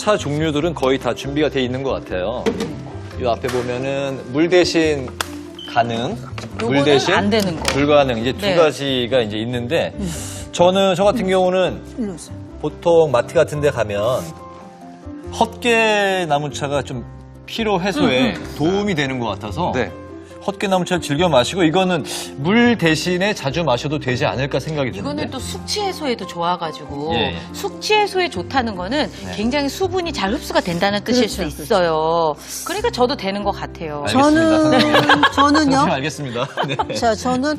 차 종류들은 거의 다 준비가 돼 있는 것 같아요. 이 앞에 보면은 물 대신 가능, 물 대신 안 되는 거. 불가능 이제 두 네. 가지가 이제 있는데 저 같은 경우는 보통 마트 같은 데 가면 헛개나무차가 좀 피로 해소에 도움이 되는 것 같아서 네. 헛개나무차를 즐겨 마시고 이거는 물 대신에 자주 마셔도 되지 않을까 생각이 드는데 이거는 또 숙취 해소에도 좋아가지고 예. 숙취 해소에 좋다는 거는 굉장히 수분이 잘 흡수가 된다는 뜻일 수 있어요. 그러니까 저도 되는 것 같아요. 알겠습니다. 저는요. 선생님 알겠습니다. 네. 자, 저는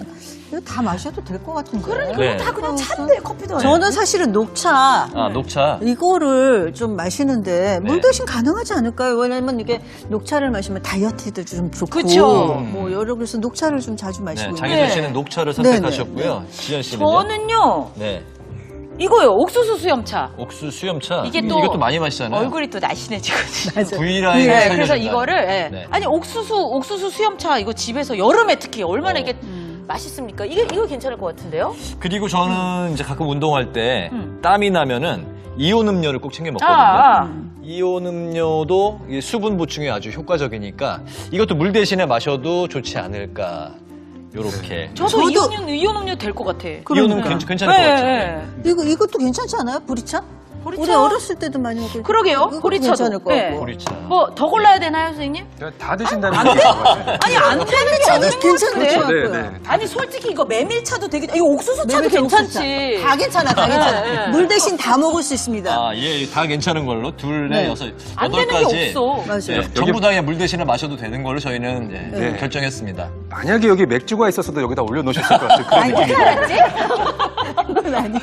이거 다 마셔도 될 것 같은데. 그러니까 네. 다 그냥 차인데 커피도 아니고. 저는 사실은 녹차 아, 녹차. 이거를 좀 마시는데 물 네. 대신 가능하지 않을까요? 왜냐면 이게 녹차를 마시면 다이어트도 좀 좋고 그쵸. 뭐 여러 그래서 녹차를 좀 자주 마시고 네, 장혜선 네. 씨는 녹차를 네, 선택하셨고요. 지연 씨는요? 저는요 네. 이거요 옥수수 수염차. 옥수 수염차. 이게 또 이것도 많이 마시잖아요. 얼굴이 또 날씬해지거든요. V라인 네, 살려준다. 그래서 이거를 예. 네. 아니 옥수수 수염차 이거 집에서 여름에 특히 얼마나 이게 맛있습니까? 이거 괜찮을 것 같은데요? 그리고 저는 이제 가끔 운동할 때 땀이 나면은 이온 음료를 꼭 챙겨 먹거든요. 아, 이온 음료도 이 수분 보충에 아주 효과적이니까 이것도 물 대신에 마셔도 좋지 않을까. 요렇게. 저도 이온 음료 될 것 같아. 이온 음료 괜찮을 것 같죠. 네. 이것도 괜찮지 않아요? 보리차? 보리차? 우리 어렸을 때도 많이 먹고. 그러게요. 이것도 보리차도. 괜찮을 것 네. 같고. 보리차. 뭐 더 골라야 되나요, 선생님? 다 드신다는 얘기인 것 같아요. 아니 안 되는 게 차도 없는 것 괜찮을 것 같은데. 같고요. 네, 네. 아니 솔직히 이거 메밀차도 되게 이거 옥수수차도 메밀차, 괜찮지. 옥수수차. 다 괜찮아, 다 괜찮아. 네, 네. 물 대신 다 먹을 수 있습니다. 아, 예, 다 괜찮은 걸로. 둘, 넷, 네. 여섯, 안 여덟 되는 게 가지. 없어. 맞아요. 네, 전부 다 그냥 물 대신에 마셔도 되는 걸로 저희는 예, 네. 결정했습니다. 만약에 여기 맥주가 있었어도 여기다 올려놓으셨을 것 같아요. 그런 느낌이 들어요.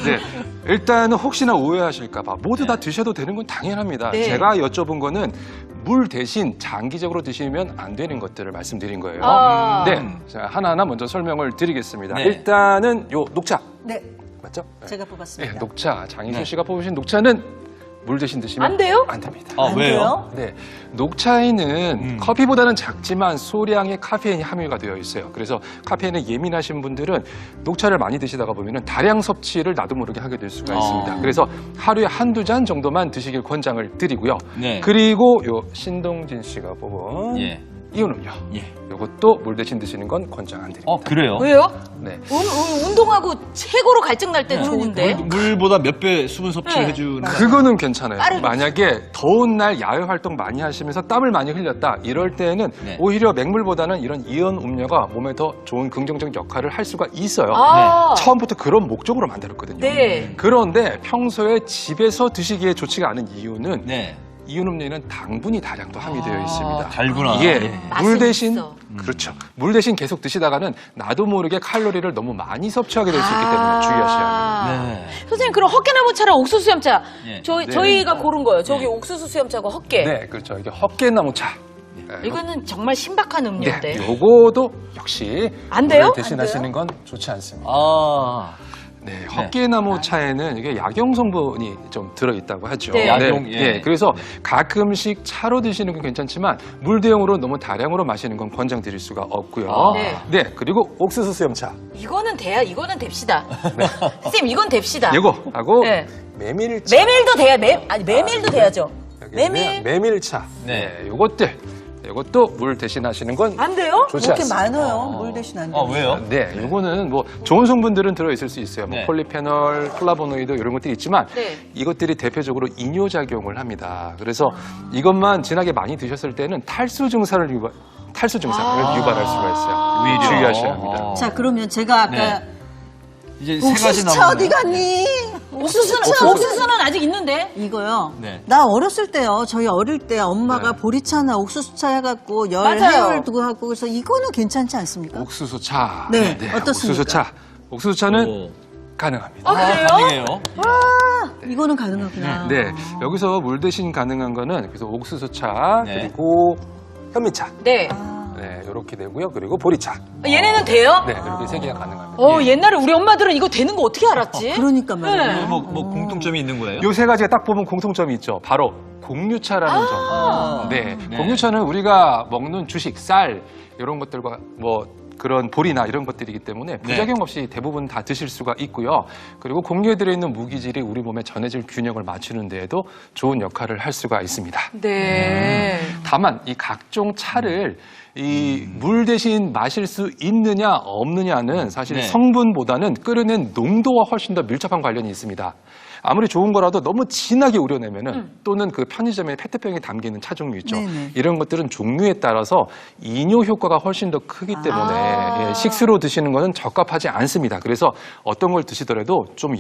네. 일단은 혹시나 오해하실까봐 모두 다 드셔도 되는 건 당연합니다. 네. 제가 여쭤본 거는 물 대신 장기적으로 드시면 안 되는 것들을 말씀드린 거예요. 아. 네. 자, 하나하나 먼저 설명을 드리겠습니다. 네. 일단은 요 녹차. 네, 맞죠? 네. 제가 네, 뽑았습니다. 녹차. 장희수 네. 씨가 뽑으신 녹차는 물 대신 드시면 안 돼요? 안 됩니다. 아, 안 왜요? 돼요? 네, 녹차에는 커피보다는 작지만 소량의 카페인이 함유가 되어 있어요. 그래서 카페인에 예민하신 분들은 녹차를 많이 드시다가 보면은 다량 섭취를 나도 모르게 하게 될 수가 있습니다. 그래서 하루에 한두 잔 정도만 드시길 권장을 드리고요. 네. 그리고 요 신동진 씨가 뽑은 예. 이온 음료. 예. 요것도 물 대신 드시는 건 권장 안 드립니다. 그래요? 왜요? 네. 운동하고 최고로 갈증 날 때 좋은데. 물보다 몇 배 수분 섭취를 네. 해주는 거 그거는 괜찮아요. 빠르게. 만약에 더운 날 야외 활동 많이 하시면서 땀을 많이 흘렸다. 이럴 때는 네. 오히려 맹물보다는 이런 이온 음료가 몸에 더 좋은 긍정적 역할을 할 수가 있어요. 아. 처음부터 그런 목적으로 만들었거든요. 네. 그런데 평소에 집에서 드시기에 좋지가 않은 이유는 네. 이온 음료에는 당분이 다량도 함유되어 있습니다. 달구나. 이게 예. 맛은 물 대신 있어. 그렇죠. 물 대신 계속 드시다가는 나도 모르게 칼로리를 너무 많이 섭취하게 될 수 있기 때문에 주의하셔야 됩니다. 네. 선생님 그럼 헛개나무차랑 옥수수 수염차 예. 저희가 고른 거예요. 저기 옥수수 수염차고 헛개. 네, 그렇죠. 이게 헛개나무 차. 이거는 정말 신박한 음료인데. 네, 요거도 역시 안 돼요? 물을 대신하시는 건 좋지 않습니다. 아. 네, 헛개나무 차에는 이게 약용 성분이 좀 들어있다고 하죠. 네. 약용, 예. 네, 그래서 가끔씩 차로 드시는 건 괜찮지만 물 대용으로 너무 다량으로 마시는 건 권장드릴 수가 없고요. 아. 네. 그리고 옥수수 수염차. 이거는 이거는 됩시다. 선생님 이건 됩시다. 요거 하고 네. 메밀차. 메밀도 돼야 메밀도 돼야죠. 여기는 메밀 메밀차. 네. 네, 요것도 물 대신하시는 건 안 돼요? 좋지 그렇게 않습니다. 많아요. 물 대신 안 돼. 아, 왜요? 네, 요거는 뭐 좋은 성분들은 들어있을 수 있어요. 뭐 네. 폴리페놀, 플라보노이드 이런 것들이 있지만 네. 이것들이 대표적으로 이뇨작용을 합니다. 그래서 이것만 진하게 많이 드셨을 때는 탈수 증상을 유발할 수가 있어요. 오히려. 주의하셔야 합니다. 아. 자, 그러면 제가 아까 네. 이제 세 가지 옥수수차 남았네요. 어디 갔니? 옥수수는 아직 있는데. 이거요. 네. 나 어렸을 때요. 저희 어릴 때 엄마가 네. 보리차나 옥수수차 해갖고 맞아요. 해열 두고 하고 그래서 이거는 괜찮지 않습니까? 옥수수차. 네, 어떻습니까? 옥수수차는 오. 가능합니다. 아, 그래요? 가능해요? 이거는 가능하구나. 네, 여기서 물 대신 가능한 거는 그래서 옥수수차 네. 그리고 현미차. 네. 네, 이렇게 되고요. 그리고 보리차. 얘네는 돼요? 네, 이렇게 세 개가 가능합니다. 옛날에 우리 엄마들은 이거 되는 거 어떻게 알았지? 그러니까 말이에요. 네. 뭐 공통점이 있는 거예요? 요 세 가지가 딱 보면 공통점이 있죠. 바로 공유차라는 점. 네, 네. 공유차는 우리가 먹는 주식, 쌀 이런 것들과 뭐 그런 볼이나 이런 것들이기 때문에 부작용 없이 대부분 다 드실 수가 있고요. 그리고 공유에 들어있는 무기질이 우리 몸의 전해질 균형을 맞추는 데에도 좋은 역할을 할 수가 있습니다. 네. 다만 이 각종 차를 이 물 대신 마실 수 있느냐 없느냐는 사실 네. 성분보다는 끓여낸 농도와 훨씬 더 밀접한 관련이 있습니다. 아무리 좋은 거라도 너무 진하게 우려내면은 또는 그 편의점에 페트병에 담기는 차 종류 있죠. 네네. 이런 것들은 종류에 따라서 이뇨 효과가 훨씬 더 크기 때문에 예, 식수로 드시는 거는 적합하지 않습니다. 그래서 어떤 걸 드시더라도 좀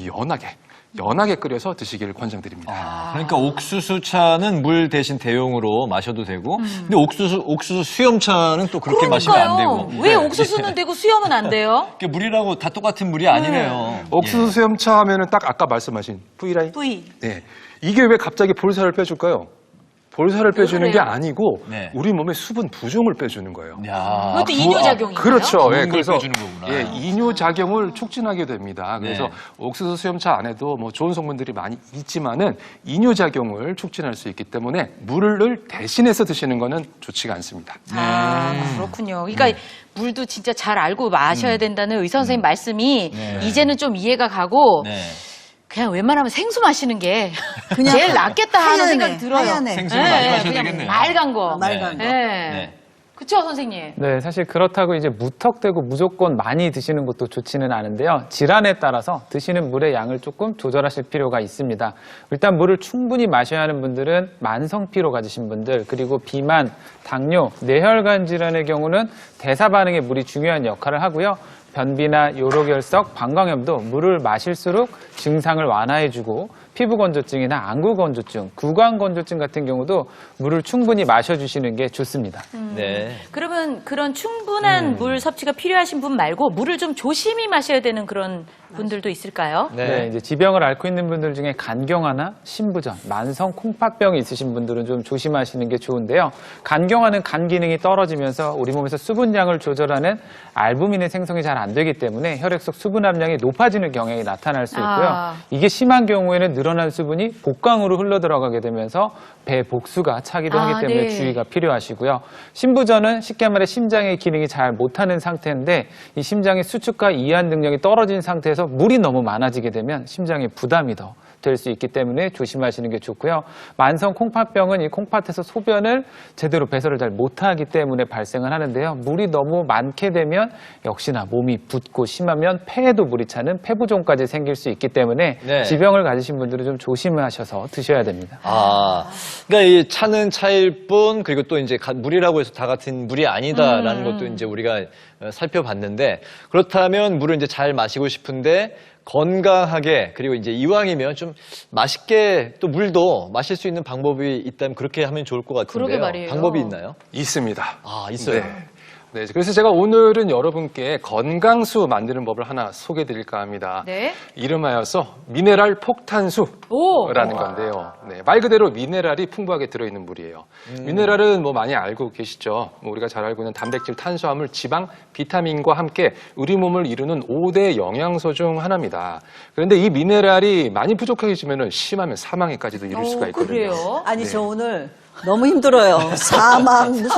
연하게 끓여서 드시길 권장드립니다. 그러니까 옥수수차는 물 대신 대용으로 마셔도 되고, 근데 옥수수 수염차는 또 그렇게 마시면 안 되고. 왜 옥수수는 되고 수염은 안 돼요? 이게 물이라고 다 똑같은 물이 아니네요. 옥수수 수염차 하면은 딱 아까 말씀하신 V라인. V. 네. 이게 왜 갑자기 볼살을 빼줄까요? 볼살을 빼주는 게 그래요? 아니고 네. 우리 몸의 수분 부종을 빼주는 거예요. 야, 그것도 이뇨작용인가요? 그렇죠. 부은 예, 걸 그래서 빼주는 거구나. 예, 이뇨 작용을 촉진하게 됩니다. 그래서 네. 옥수수 수염차 안에도 뭐 좋은 성분들이 많이 있지만은 이뇨 작용을 촉진할 수 있기 때문에 물을 대신해서 드시는 거는 좋지가 않습니다. 아, 그렇군요. 그러니까 물도 진짜 잘 알고 마셔야 된다는 의사 선생님 말씀이 네. 이제는 좀 이해가 가고 네. 그냥 웬만하면 생수 마시는 게 그냥 제일 낫겠다 하는 하얀애, 생각이 들어요. 하얀애. 생수를 많이 마셔야 그냥 되겠네요. 맑은 거. 맑은 거. 네. 네. 그쵸, 선생님? 네, 사실 그렇다고 이제 무턱대고 무조건 많이 드시는 것도 좋지는 않은데요. 질환에 따라서 드시는 물의 양을 조금 조절하실 필요가 있습니다. 일단 물을 충분히 마셔야 하는 분들은 만성 피로 가지신 분들, 그리고 비만, 당뇨, 뇌혈관 질환의 경우는 대사 반응에 물이 중요한 역할을 하고요. 변비나 요로결석, 방광염도 물을 마실수록 증상을 완화해주고 피부 건조증이나 안구 건조증, 구강 건조증 같은 경우도 물을 충분히 마셔주시는 게 좋습니다. 네. 그러면 그런 충분한 물 섭취가 필요하신 분 말고 물을 좀 조심히 마셔야 되는 그런 분들도 있을까요? 네, 이제 지병을 앓고 있는 분들 중에 간경화나 신부전, 만성 콩팥병이 있으신 분들은 좀 조심하시는 게 좋은데요. 간경화는 간 기능이 떨어지면서 우리 몸에서 수분량을 조절하는 알부민의 생성이 잘 안 되기 때문에 혈액 속 수분 함량이 높아지는 경향이 나타날 수 있고요. 아. 이게 심한 경우에는 늘어난 수분이 복강으로 흘러 들어가게 되면서 배 복수가 차기도 하기 때문에 네. 주의가 필요하시고요. 신부전은 쉽게 말해 심장의 기능이 잘 못하는 상태인데 이 심장의 수축과 이완 능력이 떨어진 상태에서 물이 너무 많아지게 되면 심장에 부담이 더 될 수 있기 때문에 조심하시는 게 좋고요. 만성 콩팥병은 이 콩팥에서 소변을 제대로 배설을 잘 못하기 때문에 발생을 하는데요. 물이 너무 많게 되면 역시나 몸이 붓고 심하면 폐에도 물이 차는 폐부종까지 생길 수 있기 때문에 네. 지병을 가지신 분들은 좀 조심하셔서 드셔야 됩니다. 아, 그러니까 이 차는 차일 뿐, 그리고 또 이제 물이라고 해서 다 같은 물이 아니다라는 것도 이제 우리가 살펴봤는데, 그렇다면 물을 이제 잘 마시고 싶은데 건강하게, 그리고 이제 이왕이면 좀 맛있게 또 물도 마실 수 있는 방법이 있다면 그렇게 하면 좋을 것 같은데요. 그러게 말이에요. 방법이 있나요? 있습니다. 아, 있어요. 네, 그래서 제가 오늘은 여러분께 건강수 만드는 법을 하나 소개해 드릴까 합니다. 네. 이름하여서 미네랄 폭탄수라는 오. 건데요. 네, 말 그대로 미네랄이 풍부하게 들어있는 물이에요. 미네랄은 뭐 많이 알고 계시죠. 뭐 우리가 잘 알고 있는 단백질, 탄수화물, 지방, 비타민과 함께 우리 몸을 이루는 5대 영양소 중 하나입니다. 그런데 이 미네랄이 많이 부족해지면 심하면 사망에까지도 이를 수가 있거든요. 그래요? 아니 저 오늘 너무 힘들어요. 사망 무슨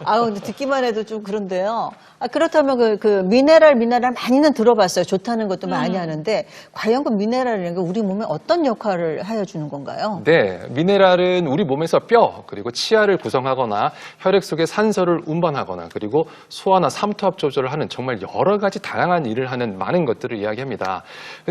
아유 근데 듣기만 해도 좀 그런데요. 아, 그렇다면 그 미네랄 많이는 들어봤어요. 좋다는 것도 많이 하는데 과연 그 미네랄이라는 게 우리 몸에 어떤 역할을 하여 주는 건가요? 네, 미네랄은 우리 몸에서 뼈 그리고 치아를 구성하거나 혈액 속에 산소를 운반하거나 그리고 소화나 삼투압 조절을 하는 정말 여러 가지 다양한 일을 하는 많은 것들을 이야기합니다.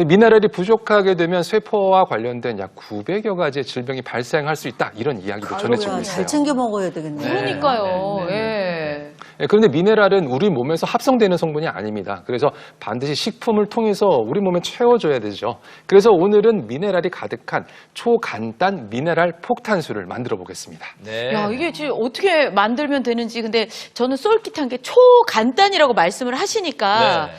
미네랄이 부족하게 되면 쇠포와 관련된 약 900여 가지의 질병이 발생할 수 있다 이런 이야기도 전해지고 아이고야, 있어요. 잘 챙겨 먹어야 되겠네요. 그러니까요. 예. 네, 그런데 미네랄은 우리 몸에서 합성되는 성분이 아닙니다. 그래서 반드시 식품을 통해서 우리 몸에 채워줘야 되죠. 그래서 오늘은 미네랄이 가득한 초간단 미네랄 폭탄수를 만들어 보겠습니다. 네. 야, 이게 지금 어떻게 만들면 되는지 근데 저는 쏠깃한 게 초간단이라고 말씀을 하시니까 네.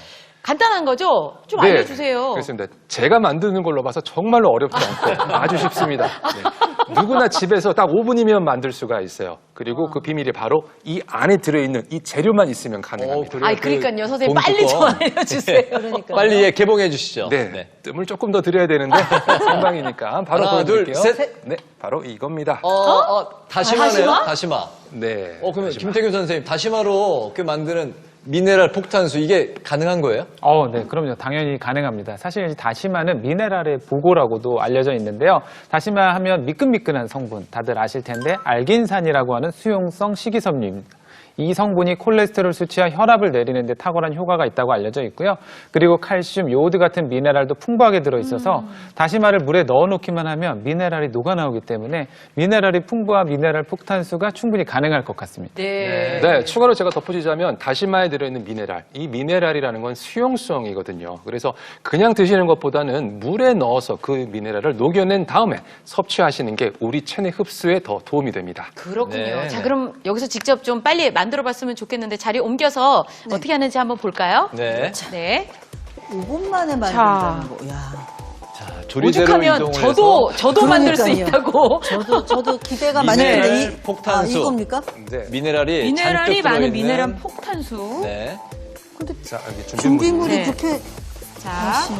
간단한 거죠? 좀 네, 알려주세요. 그렇습니다. 제가 만드는 걸로 봐서 정말로 어렵지 않고 아주 쉽습니다. 네. 누구나 집에서 딱 5분이면 만들 수가 있어요. 그리고 그 비밀이 바로 이 안에 들어있는 이 재료만 있으면 가능합니다. 아니, 그러니까요. 선생님, 빨리 좀 알려주세요. 그러니까. 빨리 예, 개봉해 주시죠. 네, 뜸을 조금 더 드려야 되는데 금방이니까 바로 하나, 둘, 보여드릴게요. 셋. 네, 바로 이겁니다. 다시마네요. 다시마? 다시마. 네. 그러면 다시마. 김태균 선생님, 다시마로 그 만드는 미네랄 폭탄수 이게 가능한 거예요? 네, 그럼요. 당연히 가능합니다. 사실 이 다시마는 미네랄의 보고라고도 알려져 있는데요. 다시마 하면 미끈미끈한 성분, 다들 아실 텐데 알긴산이라고 하는 수용성 식이섬유입니다. 이 성분이 콜레스테롤 수치와 혈압을 내리는 데 탁월한 효과가 있다고 알려져 있고요. 그리고 칼슘, 요오드 같은 미네랄도 풍부하게 들어있어서 다시마를 물에 넣어놓기만 하면 미네랄이 녹아나오기 때문에 미네랄이 풍부한 미네랄 폭탄수가 충분히 가능할 것 같습니다. 네. 네, 추가로 제가 덧붙이자면 다시마에 들어있는 미네랄, 이 미네랄이라는 건 수용성이거든요. 그래서 그냥 드시는 것보다는 물에 넣어서 그 미네랄을 녹여낸 다음에 섭취하시는 게 우리 체내 흡수에 더 도움이 됩니다. 그렇군요. 네, 자, 네. 그럼 여기서 직접 좀 빨리 만들어봤으면 좋겠는데 자리 옮겨서 어떻게 하는지 한번 볼까요? 네. 네. 5분 만에 만든다는 거. 야. 자, 조리대로 오죽하면 이동을 저도 해서 만들 수 그러니까요. 있다고. 저도 기대가 많이 미네랄 되는데 폭탄수. 이겁니까? 네. 미네랄이 미네랄이 잔뜩 많은 들어있는 미네랄 폭탄수. 네. 자, 여기 준비물이 네. 그렇게 자, 다시마.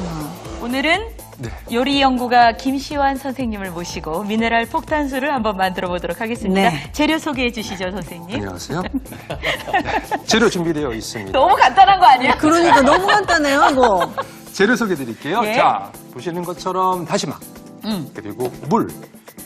오늘은 네. 요리 연구가 김시환 선생님을 모시고 미네랄 폭탄수를 한번 만들어 보도록 하겠습니다. 네. 재료 소개해 주시죠, 선생님. 안녕하세요. 네. 재료 준비되어 있습니다. 너무 간단한 거 아니야? 그러니까 너무 간단해요, 이거. 재료 소개해 드릴게요. 네. 자, 보시는 것처럼 다시마, 그리고 물,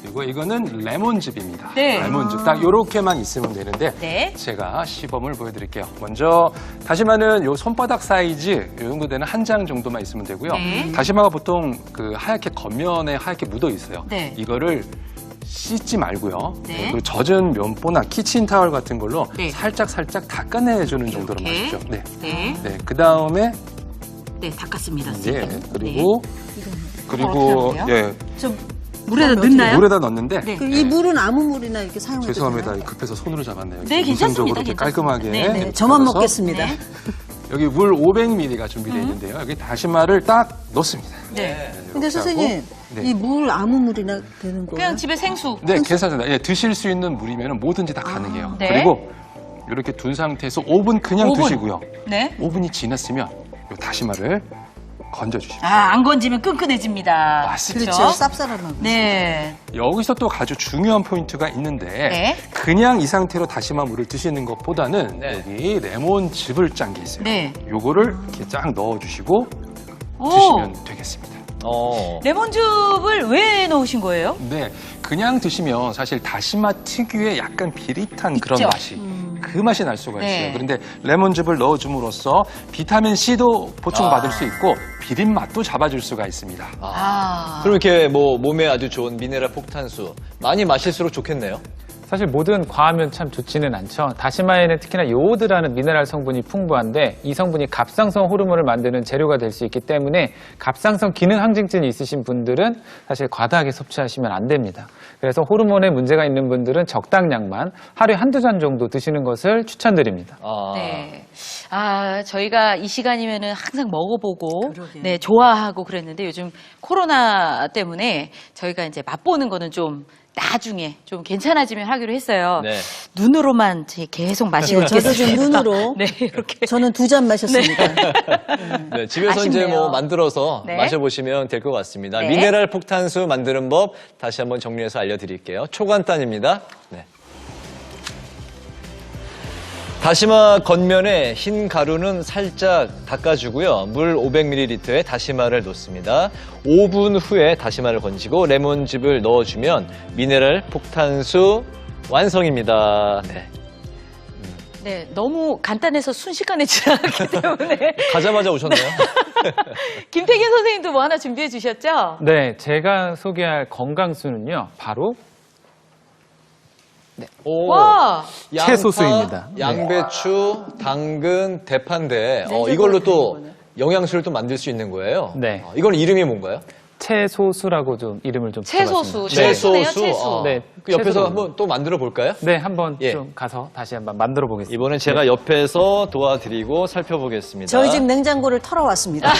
그리고 이거는 레몬즙입니다. 네. 레몬즙 딱 요렇게만 있으면 되는데 네. 제가 시범을 보여드릴게요. 먼저 다시마는 요 손바닥 사이즈 요 정도 되는 한 장 정도만 있으면 되고요. 네. 다시마가 보통 그 하얗게 겉면에 하얗게 묻어 있어요. 네. 이거를 씻지 말고요. 네. 그 젖은 면보나 키친타월 같은 걸로 네. 살짝 닦아내주는 정도로 이렇게. 마시죠. 네. 네. 네. 그 다음에 네, 닦았습니다. 네, 선생님. 그리고 어떻게 하면 돼요? 예, 물에다 넣나요? 물에다 넣는데 네. 이 물은 아무 물이나 이렇게 사용해도 죄송합니다. 되나요? 급해서 손으로 잡았네요. 네, 괜찮습니다. 이렇게 깔끔하게 네, 네. 이렇게 저만 잡아서 먹겠습니다. 네. 여기 물 500ml가 준비되어 있는데요. 여기 다시마를 딱 넣습니다. 네. 근데 이렇게 선생님, 하고, 네. 이 물 아무 물이나 되는 거예요? 그냥 집에 생수. 네, 괜찮습니다. 예, 드실 수 있는 물이면 뭐든지 다 가능해요. 네. 그리고 이렇게 둔 상태에서 5분 그냥 5분. 두시고요. 네. 5분이 지났으면 이 다시마를 건져주십시오. 아, 안 건지면 끈끈해집니다. 맞습니다. 그렇죠. 쌉싸름하고. 네. 여기서 또 아주 중요한 포인트가 있는데 네. 그냥 이 상태로 다시마 물을 드시는 것보다는 네. 여기 레몬즙을 짠 게 있어요. 네. 요거를 이렇게 쫙 넣어주시고 오. 드시면 되겠습니다. 레몬즙을 왜 넣으신 거예요? 네, 그냥 드시면 사실 다시마 특유의 약간 비릿한 그런 있죠? 맛이 그 맛이 날 수가 네. 있어요. 그런데 레몬즙을 넣어줌으로써 비타민 C도 보충받을 수 있고 비린 맛도 잡아줄 수가 있습니다. 그럼 이렇게 뭐 몸에 아주 좋은 미네랄 폭탄수 많이 마실수록 좋겠네요. 사실 모든 과하면 참 좋지는 않죠. 다시마에는 특히나 요오드라는 미네랄 성분이 풍부한데 이 성분이 갑상선 호르몬을 만드는 재료가 될 수 있기 때문에 갑상선 기능 항진증이 있으신 분들은 사실 과다하게 섭취하시면 안 됩니다. 그래서 호르몬에 문제가 있는 분들은 적당량만 하루에 한두 잔 정도 드시는 것을 추천드립니다. 네. 아, 저희가 이 시간이면은 항상 먹어보고, 그러게요. 네, 좋아하고 그랬는데 요즘 코로나 때문에 저희가 이제 맛보는 거는 좀 나중에 좀 괜찮아지면 하기로 했어요. 네. 눈으로만 계속 마시고 네, 저도 좀 있겠습니다. 눈으로. 네, 이렇게. 저는 2잔 마셨습니다. 네, 집에서 이제 아쉽네요. 뭐 만들어서 네. 마셔보시면 될 것 같습니다. 네. 미네랄 폭탄수 만드는 법 다시 한번 정리해서 알려드릴게요. 초간단입니다. 네. 다시마 겉면에 흰 가루는 살짝 닦아주고요. 물 500ml에 다시마를 넣습니다. 5분 후에 다시마를 건지고 레몬즙을 넣어주면 미네랄 폭탄수 완성입니다. 네. 네, 너무 간단해서 순식간에 지나갔기 때문에. 가자마자 오셨네요. 김태균 선생님도 뭐 하나 준비해 주셨죠? 네, 제가 소개할 건강수는요, 바로 오, 와! 양파, 채소수입니다. 네. 양배추, 당근, 대파인데 네, 이걸로 또 영양소를 또 만들 수 있는 거예요. 네. 이건 이름이 뭔가요? 채소수라고 좀 이름을 좀 채소수. 붙여봤습니다. 채소네요, 채소. 채소. 네. 그 옆에서 채소로. 한번 또 만들어 볼까요? 네, 한번 예. 좀 가서 다시 한번 만들어 보겠습니다. 이번엔 제가 옆에서 도와드리고 살펴보겠습니다. 저희 집 냉장고를 털어왔습니다.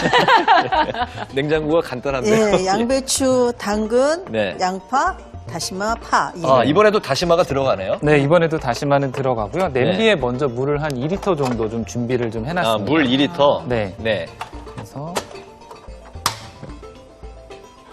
냉장고가 간단한데요. 예, 양배추, 당근, 네. 양파, 다시마, 파. 예. 아, 이번에도 다시마가 들어가네요. 네, 이번에도 다시마는 들어가고요. 냄비에 먼저 물을 한 2리터 정도 좀 준비를 좀 해놨습니다. 아, 물 2리터. 네. 네. 그래서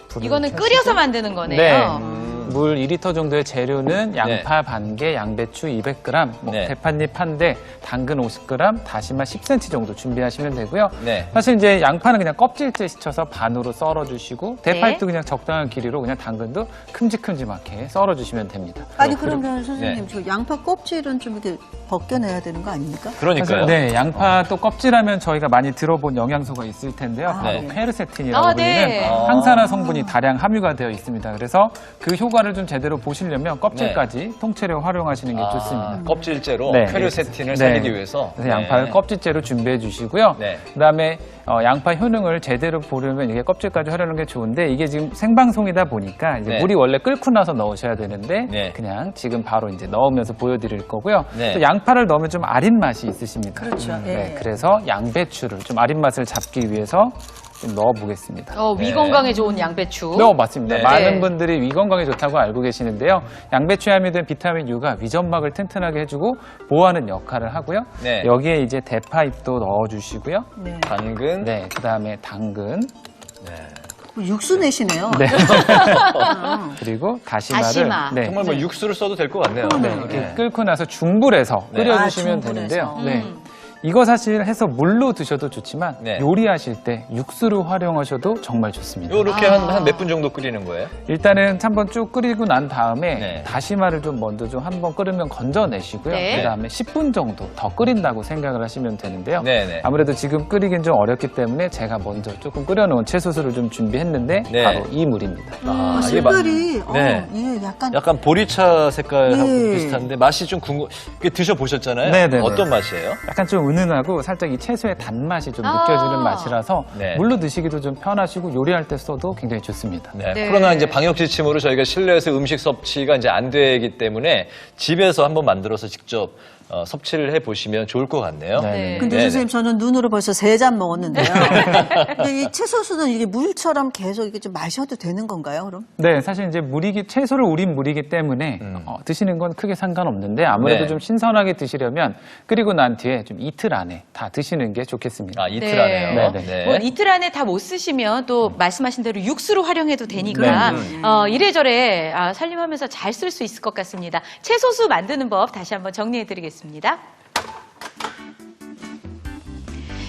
불을 이거는 켜시고. 끓여서 만드는 거네요. 네. 물 2리터 정도의 재료는 양파 네. 반 개, 양배추 200g, 네. 대파잎 한 대, 당근 50g, 다시마 10cm 정도 준비하시면 되고요. 네. 사실 이제 양파는 그냥 껍질째 씻어서 반으로 썰어주시고 대파잎도 네. 그냥 적당한 길이로 그냥 당근도 큼직큼직하게 썰어주시면 됩니다. 아니 그러면 선생님 네. 저 양파 껍질은 좀 이렇게 벗겨내야 되는 거 아닙니까? 그러니까요. 네, 양파 또 껍질하면 저희가 많이 들어본 영양소가 있을 텐데요. 아, 바로 네. 페르세틴이라고 아, 불리는 네. 항산화 성분이 다량 함유가 되어 있습니다. 그래서 그 효과를 좀 제대로 보시려면 껍질까지 통째로 활용하시는 게 좋습니다. 껍질째로 네. 페르세틴을 네. 살리기 위해서. 그래서 양파를 껍질째로 준비해 주시고요. 네. 그다음에 양파 효능을 제대로 보려면 이게 껍질까지 하려는 게 좋은데 이게 지금 생방송이다 보니까 이제 네. 물이 원래 끓고 나서 넣으셔야 되는데 네. 그냥 지금 바로 이제 넣으면서 보여드릴 거고요. 네. 또 양파를 넣으면 좀 아린 맛이 있으십니다. 그렇죠. 네, 예. 그래서 양배추를 좀 아린 맛을 잡기 위해서 좀 넣어보겠습니다. 위 건강에 좋은 양배추. 네, 맞습니다. 네. 많은 네. 분들이 위 건강에 좋다고 알고 계시는데요. 양배추에 함유된 비타민 U가 위점막을 튼튼하게 해주고 보호하는 역할을 하고요. 네. 여기에 이제 대파잎도 넣어주시고요. 네. 당근. 네, 그 다음에 당근, 뭐 육수 내시네요. 네. 그리고 다시마를 다시마. 네. 정말 뭐 육수를 써도 될 것 같네요. 네, 이렇게 끓고 나서 중불에서 네. 끓여주시면 아, 중불에서. 되는데요. 네. 이거 사실 해서 물로 드셔도 좋지만 네. 요리하실 때 육수로 활용하셔도 정말 좋습니다. 요렇게 한 몇 분 정도 끓이는 거예요? 일단은 한번 쭉 끓이고 난 다음에 네. 다시마를 좀 먼저 좀 한번 끓으면 건져내시고요. 네. 그다음에 10분 정도 더 끓인다고 생각을 하시면 되는데요. 네네. 아무래도 지금 끓이긴 좀 어렵기 때문에 제가 먼저 조금 끓여놓은 채소수를 좀 준비했는데 네. 바로 이 물입니다. 아, 이게 색깔이 네. 예, 약간 약간 보리차 색깔하고 네. 비슷한데 맛이 좀 이게 드셔보셨잖아요? 네네네. 어떤 맛이에요? 약간 좀 은은하고 살짝 이 채소의 단맛이 좀 느껴지는 맛이라서 네. 물로 드시기도 좀 편하시고 요리할 때 써도 굉장히 좋습니다. 네, 네. 코로나 이제 방역 지침으로 저희가 실내에서 음식 섭취가 이제 안 되기 때문에 집에서 한번 만들어서 직접 섭취를 해 보시면 좋을 것 같네요. 네. 근데 네네. 선생님 저는 눈으로 벌써 3잔 먹었는데요. 근데 이 채소수는 이게 물처럼 계속 이게 좀 마셔도 되는 건가요, 그럼? 네, 사실 이제 채소를 우린 물이기 때문에 드시는 건 크게 상관없는데 아무래도 네. 좀 신선하게 드시려면 끓이고 난 뒤에 좀 이틀 안에 다 드시는 게 좋겠습니다. 아, 이틀 네. 안에요. 네네. 뭐 이틀 안에 다 못 쓰시면 또 말씀하신 대로 육수로 활용해도 되니까 네. 이래저래 살림하면서 잘 쓸 수 있을 것 같습니다. 채소수 만드는 법 다시 한번 정리해드리겠습니다.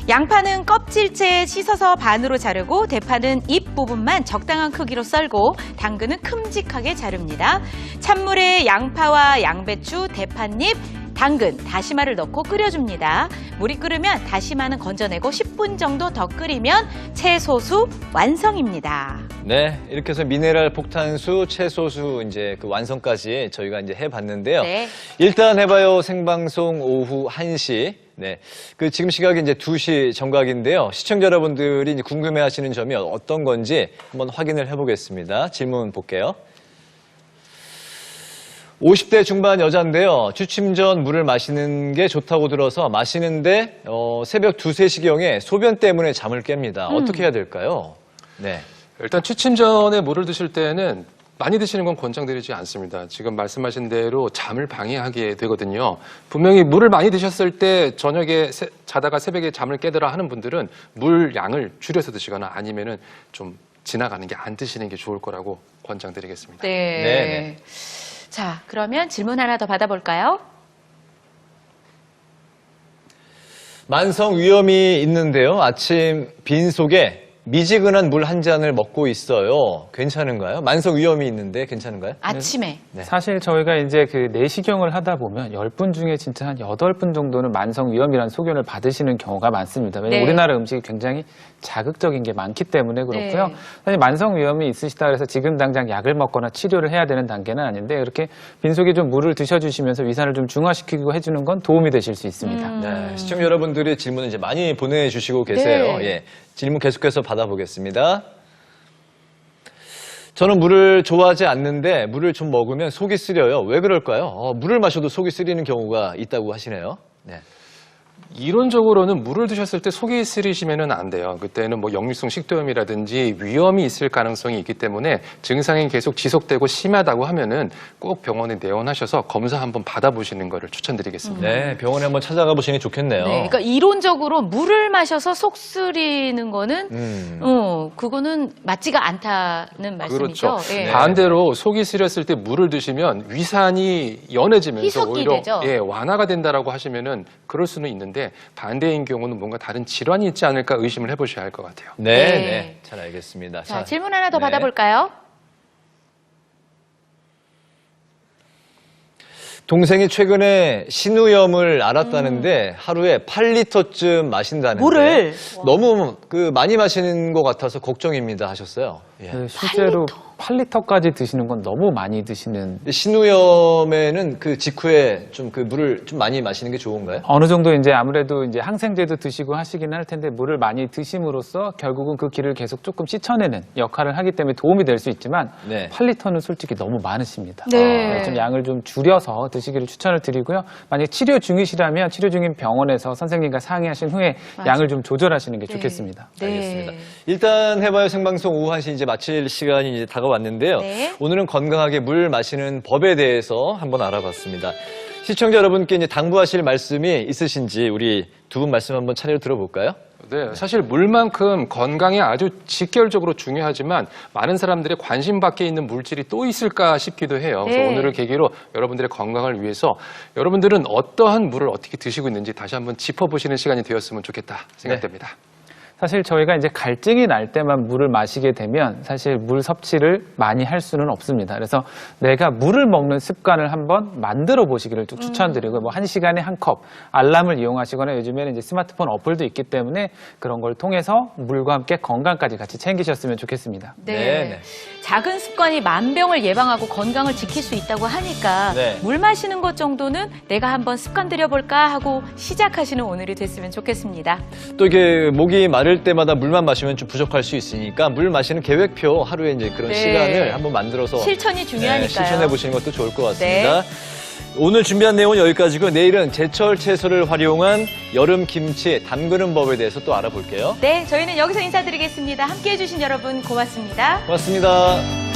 양파는 껍질째 씻어서 반으로 자르고 대파는 잎 부분만 적당한 크기로 썰고 당근은 큼직하게 자릅니다. 찬물에 양파와 양배추, 대파잎, 당근, 다시마를 넣고 끓여줍니다. 물이 끓으면 다시마는 건져내고 10분 정도 더 끓이면 채소수 완성입니다. 네, 이렇게 해서 미네랄 폭탄수, 채소수 이제 그 완성까지 저희가 이제 해봤는데요. 네. 일단 해봐요 생방송 오후 1시. 네, 그 지금 시각이 이제 2시 정각인데요. 시청자 여러분들이 이제 궁금해하시는 점이 어떤 건지 한번 확인을 해보겠습니다. 질문 볼게요. 50대 중반 여자인데요. 취침 전 물을 마시는 게 좋다고 들어서 마시는데 새벽 2, 3시경에 소변 때문에 잠을 깹니다. 어떻게 해야 될까요? 네. 일단 취침 전에 물을 드실 때는 많이 드시는 건 권장드리지 않습니다. 지금 말씀하신 대로 잠을 방해하게 되거든요. 분명히 물을 많이 드셨을 때 저녁에 자다가 새벽에 잠을 깨더라 하는 분들은 물 양을 줄여서 드시거나 아니면은 좀 지나가는 게 안 드시는 게 좋을 거라고 권장드리겠습니다. 네. 네네. 자, 그러면 질문 하나 더 받아볼까요? 만성 위염이 있는데요. 아침 빈속에 미지근한 물 한 잔을 먹고 있어요. 괜찮은가요? 만성 위염이 있는데 괜찮은가요? 아침에. 네. 사실 저희가 이제 그 내시경을 하다 보면 10분 중에 진짜 한 8분 정도는 만성 위염이라는 소견을 받으시는 경우가 많습니다. 왜냐하면 네. 우리나라 음식이 굉장히 자극적인 게 많기 때문에 그렇고요. 네. 사실 만성 위염이 있으시다 그래서 지금 당장 약을 먹거나 치료를 해야 되는 단계는 아닌데 이렇게 빈속에 좀 물을 드셔주시면서 위산을 좀 중화시키고 해주는 건 도움이 되실 수 있습니다. 네, 시청자 여러분들의 질문을 이제 많이 보내주시고 계세요. 네. 예, 질문 계속해서 받아보겠습니다. 저는 물을 좋아하지 않는데 물을 좀 먹으면 속이 쓰려요. 왜 그럴까요? 물을 마셔도 속이 쓰리는 경우가 있다고 하시네요. 네. 이론적으로는 물을 드셨을 때 속이 쓰리시면 안 돼요. 그때는 뭐 역류성 식도염이라든지 위험이 있을 가능성이 있기 때문에 증상이 계속 지속되고 심하다고 하면은 꼭 병원에 내원하셔서 검사 한번 받아보시는 거를 추천드리겠습니다. 네, 병원에 한번 찾아가 보시는 게 좋겠네요. 네, 그러니까 이론적으로 물을 마셔서 속 쓰리는 거는 그거는 맞지가 않다는 말씀이죠. 그렇죠. 예. 반대로 속이 쓰렸을 때 물을 드시면 위산이 연해지면서 희석이 오히려 되죠. 완화가 된다라고 하시면은 그럴 수는 있는데 반대인 경우는 뭔가 다른 질환이 있지 않을까 의심을 해보셔야 할 것 같아요. 네, 네. 네, 잘 알겠습니다. 자, 질문 하나 더 네. 받아볼까요? 동생이 최근에 신우염을 앓았다는데 하루에 8리터쯤 마신다는데 물을? 너무 많이 마시는 것 같아서 걱정입니다 하셨어요. 예. 실제로 8리터까지 드시는 건 너무 많이 드시는 신우염에는 그 직후에 좀 물을 좀 많이 마시는 게 좋은가요? 어느 정도 이제 아무래도 이제 항생제도 드시고 하시긴 할 텐데 물을 많이 드심으로써 결국은 그 기를 계속 조금 씻어내는 역할을 하기 때문에 도움이 될 수 있지만 네. 8리터는 솔직히 너무 많으십니다. 네. 좀 양을 좀 줄여서 드시기를 추천을 드리고요. 만약 치료 중이시라면 치료 중인 병원에서 선생님과 상의하신 후에 맞아요. 양을 좀 조절하시는 게 좋겠습니다. 네. 알겠습니다. 일단 해봐요 생방송 오후 1시 이제 마칠 시간이 이제 다가왔는데요. 네. 오늘은 건강하게 물 마시는 법에 대해서 한번 알아봤습니다. 시청자 여러분께 이제 당부하실 말씀이 있으신지 우리 두 분 말씀 한번 차례로 들어볼까요? 네, 사실 물만큼 건강에 아주 직결적으로 중요하지만 많은 사람들의 관심 밖에 있는 물질이 또 있을까 싶기도 해요. 그래서 네. 오늘을 계기로 여러분들의 건강을 위해서 여러분들은 어떠한 물을 어떻게 드시고 있는지 다시 한번 짚어보시는 시간이 되었으면 좋겠다 생각됩니다. 사실 저희가 이제 갈증이 날 때만 물을 마시게 되면 사실 물 섭취를 많이 할 수는 없습니다. 그래서 내가 물을 먹는 습관을 한번 만들어 보시기를 쭉 추천드리고 뭐 1시간에 한 컵 알람을 이용하시거나 요즘에는 이제 스마트폰 어플도 있기 때문에 그런 걸 통해서 물과 함께 건강까지 같이 챙기셨으면 좋겠습니다. 네. 네. 작은 습관이 만병을 예방하고 건강을 지킬 수 있다고 하니까 네. 물 마시는 것 정도는 내가 한번 습관 들여볼까 하고 시작하시는 오늘이 됐으면 좋겠습니다. 또 이게 목이 마를 때마다 물만 마시면 좀 부족할 수 있으니까 물 마시는 계획표 하루에 이제 그런 네. 시간을 한번 만들어서 실천이 중요하니까요. 실천해 보시는 것도 좋을 것 같습니다. 오늘 준비한 내용은 여기까지고 내일은 제철 채소를 활용한 여름 김치 담그는 법에 대해서 또 알아볼게요. 네, 저희는 여기서 인사드리겠습니다. 함께해 주신 여러분 고맙습니다. 고맙습니다.